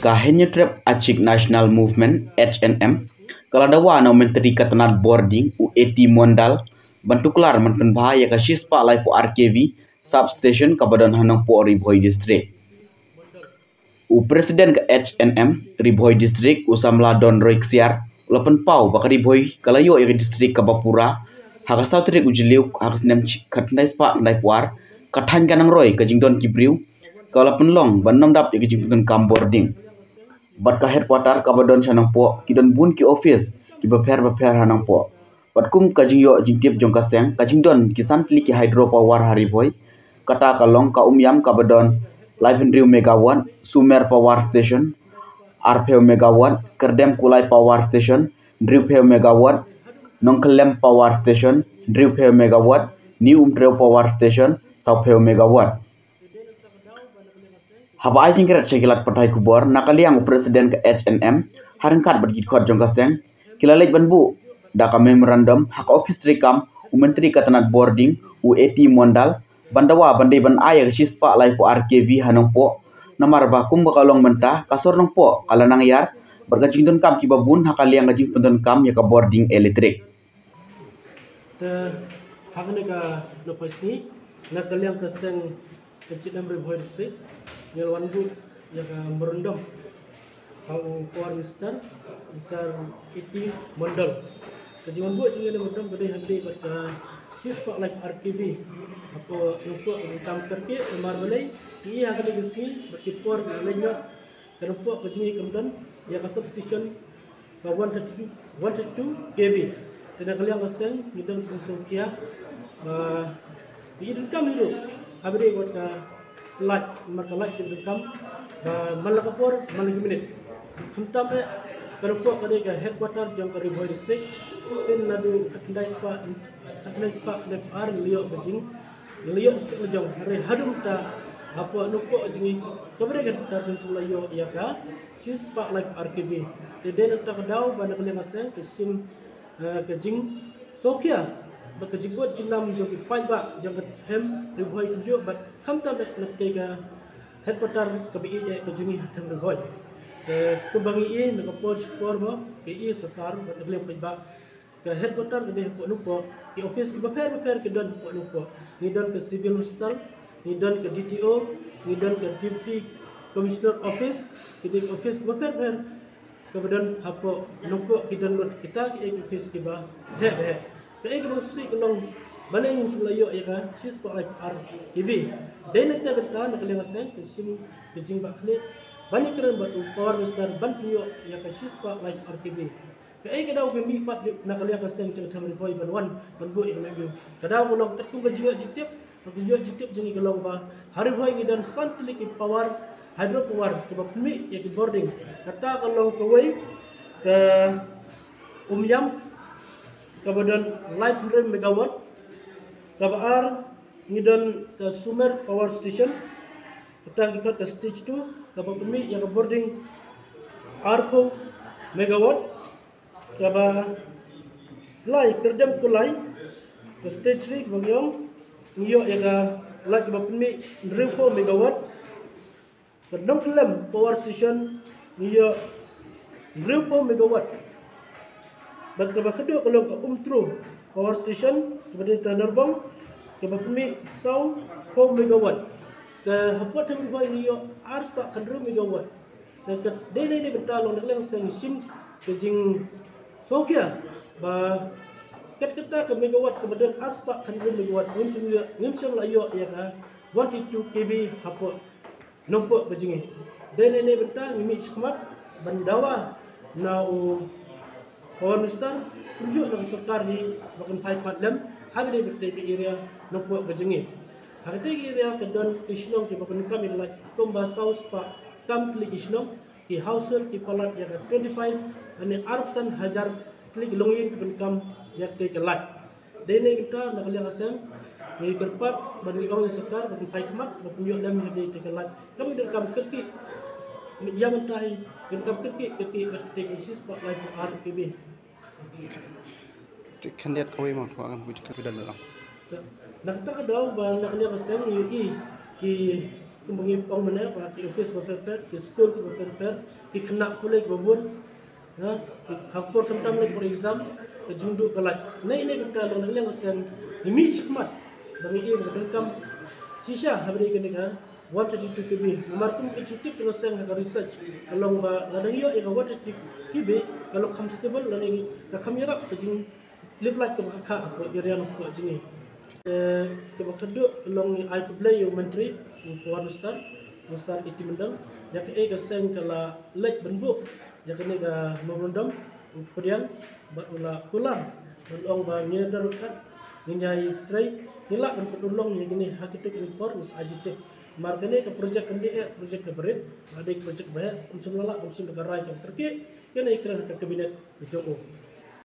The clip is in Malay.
Kahenya Trap Acik National Movement HNM kaladawa na menteri katanat boarding UAT Mondal bantu kelar mantan bahaya ka shispa lai po RKV substation kabadan hanang po Riboy district. U presiden ke HNM Riboy district usamla Don Roiksiar lapan pau baka Riboy kalayo ya district Kabapura haka sautrik ujiliu haka sinem katnai spa nai puar kathan kanang Roy ka jingdon kibriu kalapan long banam dap ya jingdon kam boarding. Bat ka headquarter kabadon sanang po kidon bun ki office ki baper hanang po. Bat kum ka jingyo jingtip jong kaseng ka jingdon kisan tli ki hydropower Hariboy kata kalong ka umyam kabadon 11 megawatt Sumer Power Station, Arpeo megawatt, Kerdem Kulai Power Station, Dripeo megawatt, Nongkelem Power Station, Dripeo megawatt, New Umtreo Power Station, Saupeo megawatt. Haba ajing kerat cekilat partai kubor nakaliang presiden ke HNM harengkat bergit khot jong kaseng kilalek banbu daka memorandum hak office trikam menteri katanat boarding UAT Mondal bandawa bandai ban ayah sispa lai po RKV hanong po namar bakum bakalong mentah kasor nong po kalanang yar bergajing don kam kibabun hakaliang gajing pendon kam ya ka boarding elektrik. Hakne ka lopasni nakaliang kaseng HNM Riboy district Nyalwan bu ya ka merendam hang Puan Mister besar iti Mondal kajian bu jingan merendam gede handi berka sispa like RKB apa untuk income terke lemar belai ia akan digesi berkipor lainnya terupok kejini kemudian ya ka substation 132 kV dan kalian kaseng kita sungkia ini kam itu abri buat light marka light direkam malakapor malang minit hentam terupok kade ka headquarter jang ka Riboy district sen nadu katandai spa lep ar liyo bejing liyo sejong hari hadum ta apa nuko jingi kabre kan ta sulayo ya ka sis pak live RKB den ta kadau bana kalian aseng kesim kejing sokia bakajibot jinam jogi paiba jangat hem Riboy kunjo bat hamta nak tega headquarter KBI je kejungi hatam Riboy ke bangi i nak pos kormo ke i setar bat kalian paiba ke headquarter ke ko nupo ke office baper ke don ko nupo ni don ke civil hospital ni don ke DTO ni don ke deputy commissioner office ke office baper ke don hapo nupo ke don kita ke office ke ba he ke musi kelong balai sulayo ya ka sis pa live RKB den ta beta nak lenga sen ke sim ke jing ba khle bani keren batu power mister ban puyo ya ka sis pa live RKB ke kadau ke mi pat nak lenga sen ceng tham Riboy ban bu ik lagi kadau ulong tetu ke jiwa jiktip jingi kelong ba Hariboy ni dan santli ki power hydro power ke ba mi ya ki boarding kata kelong ke wei ke umyam kemudian live 100 megawatt kabar ngidon ke Sumer Power Station kita ikut ke stage 2 kabar pemi yang boarding Arpeo megawatt kabar lai Kerdem Kulai ke stage 3 bagian ngiyo yang lai kabar pemi Dripeo megawatt ke Nongkelem Power Station ngiyo Dripeo megawatt dan kabar kedua kalau ke Umtreo Power Station kepada Tanerbang kepada pemi Sau 4 megawatt ke hapot Riboy niyo arsta 100 megawatt dan ke dene ni betalong nak lang sang sim ke jing sokia ba ket-keta ke megawatt kemudian arsta 100 megawatt ngimsung layo ya ka 122 kV hapot nompo ke jing dene ni betal ngimi skmat bandawa na Puan Mister tunjuk nak serkar di bahkan 5 padlam habis di area nompo berjengi hari di area kedon isnong di bahkan kami like tomba saus pa kam klik isnong di household di palat yang 25 ane arpsan hajar klik longin ke kam yang ke like dene kita nak lihat asam di kerpat bagi orang serkar bahkan 5 kemat tunjuk dalam di like kami dekam kekik yang mentai dekam kekik isis pak live RKB kandidat kawai mah kau akan pujuk ke dalam. Nak tak ada bang nak lihat pasal UI ki kembali orang mana ke office berprepare, ke school berprepare, ke kena kuliah berbun, hakpor kentam lagi for exam, ke junduk kelat. Nah ini kita orang yang sen image kemat, bagi ini berkam sisa hari ini kan. 132 kb. Markum ke cuti dengan sen ke research. Kalau ngadang yo ika 132 kb, kalau comfortable lagi ke kamera ke jing lipat ke kakak apa area ke jini. Ke kedua long I to play your menteri Puan Ustaz itu mendang. Ya ke ika sen kala lek benbuk. Ya ke nega memendam kemudian barulah pulang. Long ba nyedar kat nyai tray nilak ben pedulong ni gini hakikat impor mis ajitek. Margane ke projek KDR, projek keberit, ada projek banyak, unsur nolak, unsur negara yang terkait, yang iklan ke kabinet Joko.